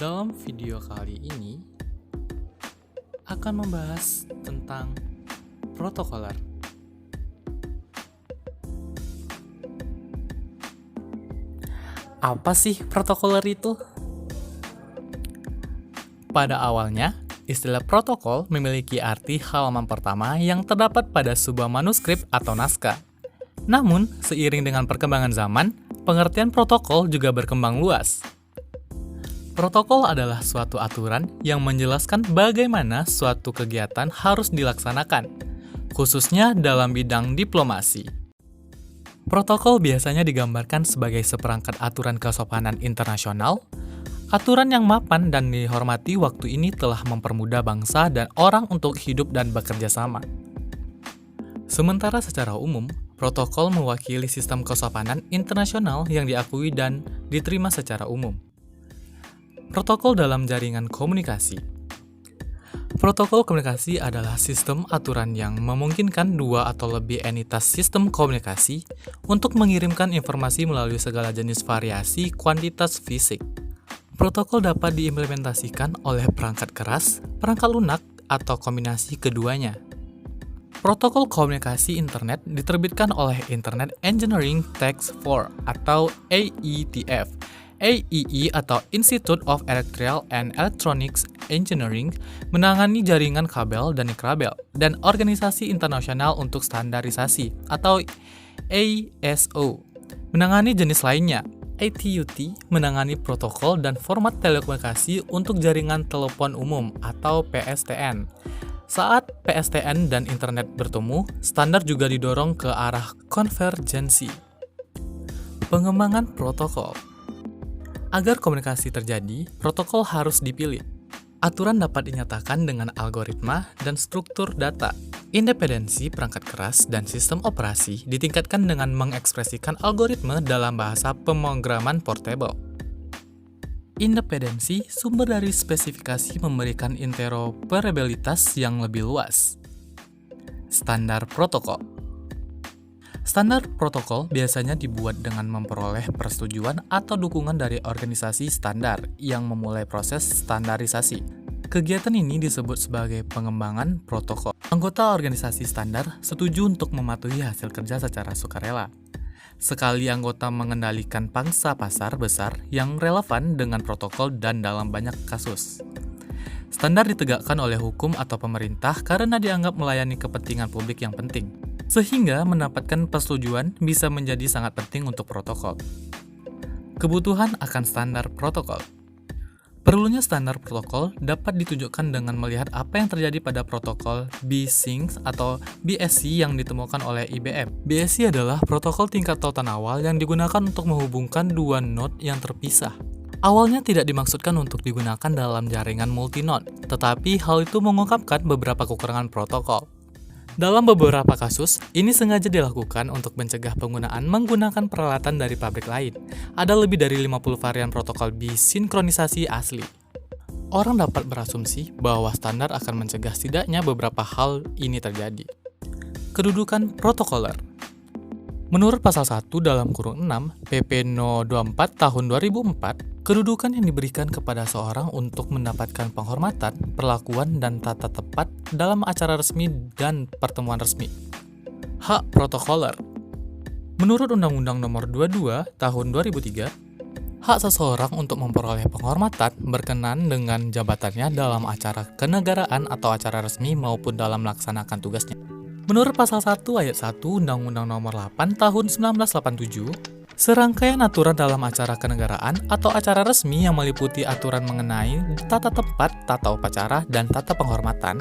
Dalam video kali ini akan membahas tentang protokoler. Apa sih protokoler itu? Pada awalnya, istilah protokol memiliki arti halaman pertama yang terdapat pada sebuah manuskrip atau naskah. Namun, seiring dengan perkembangan zaman, pengertian protokol juga berkembang luas. Protokol adalah suatu aturan yang menjelaskan bagaimana suatu kegiatan harus dilaksanakan, khususnya dalam bidang diplomasi. Protokol biasanya digambarkan sebagai seperangkat aturan kesopanan internasional, aturan yang mapan dan dihormati waktu ini telah mempermudah bangsa dan orang untuk hidup dan bekerja sama. Sementara secara umum, protokol mewakili sistem kesopanan internasional yang diakui dan diterima secara umum. Protokol dalam jaringan komunikasi. Protokol komunikasi adalah sistem aturan yang memungkinkan dua atau lebih entitas sistem komunikasi untuk mengirimkan informasi melalui segala jenis variasi kuantitas fisik. Protokol dapat diimplementasikan oleh perangkat keras, perangkat lunak, atau kombinasi keduanya. Protokol komunikasi internet diterbitkan oleh Internet Engineering Task Force atau AETF. AEE atau Institute of Electrical and Electronics Engineering menangani jaringan kabel dan nikrabel, dan Organisasi Internasional untuk Standarisasi atau ISO menangani jenis lainnya. ATUT menangani protokol dan format telekomunikasi untuk jaringan telepon umum atau PSTN. Saat PSTN dan internet bertemu, standar juga didorong ke arah konvergensi. Pengembangan protokol. Agar komunikasi terjadi, protokol harus dipilih. Aturan dapat dinyatakan dengan algoritma dan struktur data. Independensi perangkat keras dan sistem operasi ditingkatkan dengan mengekspresikan algoritma dalam bahasa pemrograman portable. Independensi sumber dari spesifikasi memberikan interoperabilitas yang lebih luas. Standar protokol. Standar protokol biasanya dibuat dengan memperoleh persetujuan atau dukungan dari organisasi standar yang memulai proses standarisasi. Kegiatan ini disebut sebagai pengembangan protokol. Anggota organisasi standar setuju untuk mematuhi hasil kerja secara sukarela. Sekali anggota mengendalikan pangsa pasar besar yang relevan dengan protokol dan dalam banyak kasus. Standar ditegakkan oleh hukum atau pemerintah karena dianggap melayani kepentingan publik yang penting. Sehingga mendapatkan persetujuan bisa menjadi sangat penting untuk protokol. Kebutuhan akan standar protokol. Perlunya standar protokol dapat ditunjukkan dengan melihat apa yang terjadi pada protokol B-Sync atau BSC yang ditemukan oleh IBM. BSC adalah protokol tingkat tautan awal yang digunakan untuk menghubungkan dua node yang terpisah. Awalnya tidak dimaksudkan untuk digunakan dalam jaringan multinode, tetapi hal itu mengungkapkan beberapa kekurangan protokol. Dalam beberapa kasus, ini sengaja dilakukan untuk mencegah penggunaan menggunakan peralatan dari pabrik lain. Ada lebih dari 50 varian protokol bisinkronisasi asli. Orang dapat berasumsi bahwa standar akan mencegah setidaknya beberapa hal ini terjadi. Kedudukan protokoler. Menurut pasal 1 dalam kurung 6 PP No. 24 tahun 2004, kedudukan yang diberikan kepada seorang untuk mendapatkan penghormatan, perlakuan, dan tata tepat dalam acara resmi dan pertemuan resmi. Hak protokoler. Menurut Undang-Undang Nomor 22 Tahun 2003, hak seseorang untuk memperoleh penghormatan berkenan dengan jabatannya dalam acara kenegaraan atau acara resmi maupun dalam melaksanakan tugasnya. Menurut pasal 1 ayat 1 Undang-Undang Nomor 8 Tahun 1987, serangkaian aturan dalam acara kenegaraan atau acara resmi yang meliputi aturan mengenai tata tempat, tata upacara, dan tata penghormatan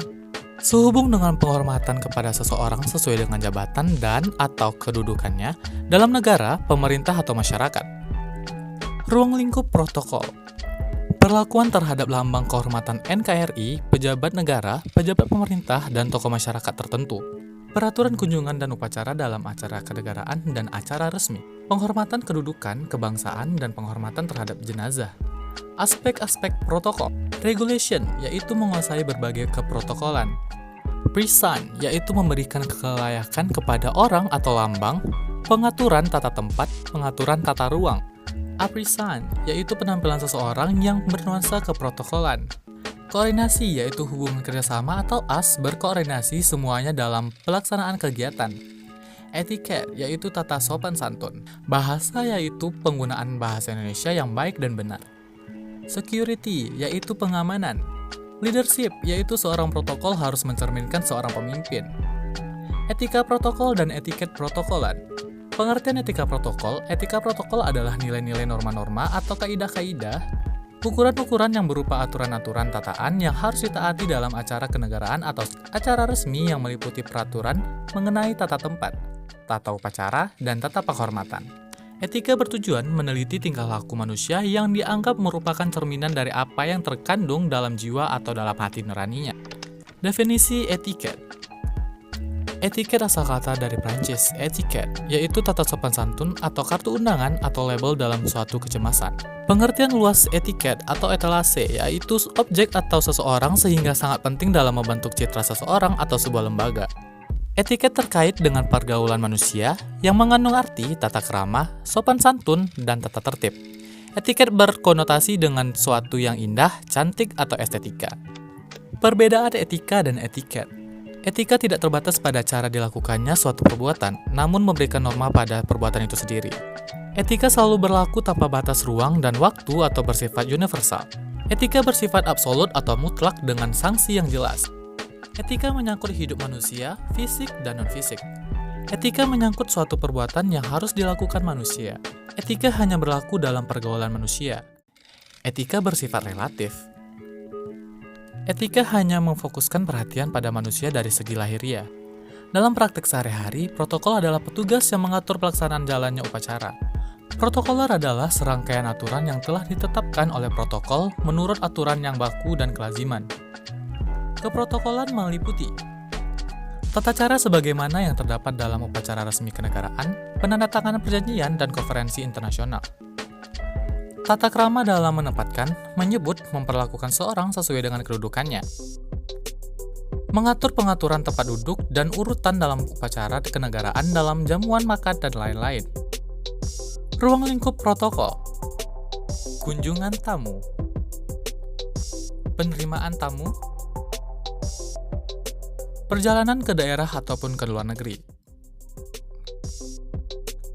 sehubung dengan penghormatan kepada seseorang sesuai dengan jabatan dan atau kedudukannya dalam negara, pemerintah, atau masyarakat. Ruang lingkup protokol. Perlakuan terhadap lambang kehormatan NKRI, pejabat negara, pejabat pemerintah, dan tokoh masyarakat tertentu. Peraturan kunjungan dan upacara dalam acara kenegaraan dan acara resmi. Penghormatan kedudukan, kebangsaan, dan penghormatan terhadap jenazah. Aspek-aspek protokol. Regulation, yaitu menguasai berbagai keprotokolan. Presign, yaitu memberikan kelayakan kepada orang atau lambang. Pengaturan tata tempat, pengaturan tata ruang. Aprisan, yaitu penampilan seseorang yang bernuansa keprotokolan. Koordinasi, yaitu hubungan kerjasama atau AS berkoordinasi semuanya dalam pelaksanaan kegiatan. Etiket, yaitu tata sopan santun. Bahasa, yaitu penggunaan bahasa Indonesia yang baik dan benar. Security, yaitu pengamanan. Leadership, yaitu seorang protokol harus mencerminkan seorang pemimpin. Etika protokol dan etiket protokolan. Pengertian etika protokol adalah nilai-nilai norma-norma atau kaidah-kaidah, ukuran-ukuran yang berupa aturan-aturan tataan yang harus ditaati dalam acara kenegaraan atau acara resmi yang meliputi peraturan mengenai tata tempat, tata upacara, dan tata penghormatan. Etika bertujuan meneliti tingkah laku manusia yang dianggap merupakan cerminan dari apa yang terkandung dalam jiwa atau dalam hati nuraninya. Definisi etiket. Etiket asal kata dari Prancis, etiquette, yaitu tata sopan santun atau kartu undangan atau label dalam suatu kecemasan. Pengertian luas etiket atau etalase, yaitu objek atau seseorang sehingga sangat penting dalam membentuk citra seseorang atau sebuah lembaga. Etiket terkait dengan pergaulan manusia yang mengandung arti tata krama, sopan santun, dan tata tertib. Etiket berkonotasi dengan suatu yang indah, cantik, atau estetika. Perbedaan etika dan etiket. Etika tidak terbatas pada cara dilakukannya suatu perbuatan, namun memberikan norma pada perbuatan itu sendiri. Etika selalu berlaku tanpa batas ruang dan waktu atau bersifat universal. Etika bersifat absolut atau mutlak dengan sanksi yang jelas. Etika menyangkut hidup manusia, fisik dan non-fisik. Etika menyangkut suatu perbuatan yang harus dilakukan manusia. Etika hanya berlaku dalam pergaulan manusia. Etika bersifat relatif. Etika hanya memfokuskan perhatian pada manusia dari segi lahiriah. Dalam praktek sehari-hari, protokol adalah petugas yang mengatur pelaksanaan jalannya upacara. Protokoler adalah serangkaian aturan yang telah ditetapkan oleh protokol menurut aturan yang baku dan kelaziman. Keprotokolan meliputi tata cara sebagaimana yang terdapat dalam upacara resmi kenegaraan, penandatanganan perjanjian, dan konferensi internasional. Tata krama dalam menempatkan, menyebut, memperlakukan seorang sesuai dengan kedudukannya. Mengatur pengaturan tempat duduk dan urutan dalam upacara kenegaraan dalam jamuan makan dan lain-lain. Ruang lingkup protokol. Kunjungan tamu. Penerimaan tamu. Perjalanan ke daerah ataupun ke luar negeri.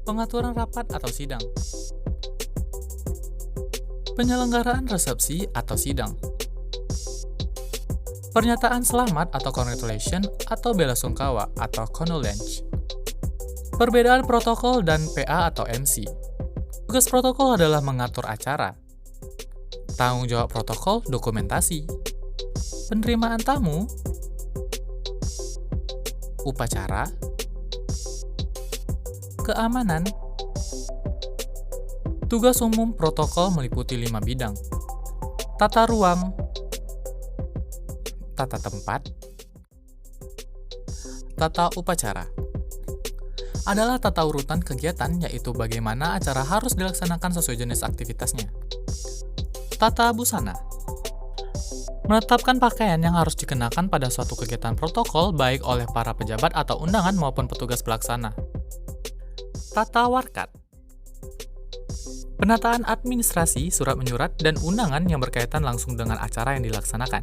Pengaturan rapat atau sidang. Penyelenggaraan resepsi atau sidang. Pernyataan selamat atau congratulation atau bela sungkawa atau condolence. Perbedaan protokol dan PA atau MC. Tugas protokol adalah mengatur acara. Tanggung jawab protokol dokumentasi. Penerimaan tamu. Upacara. Keamanan. Tugas umum protokol meliputi 5 bidang. Tata ruang, tata tempat, tata upacara. Adalah tata urutan kegiatan, yaitu bagaimana acara harus dilaksanakan sesuai jenis aktivitasnya. Tata busana. Menetapkan pakaian yang harus dikenakan pada suatu kegiatan protokol baik oleh para pejabat atau undangan maupun petugas pelaksana. Tata warkat. Penataan administrasi, surat menyurat, dan undangan yang berkaitan langsung dengan acara yang dilaksanakan.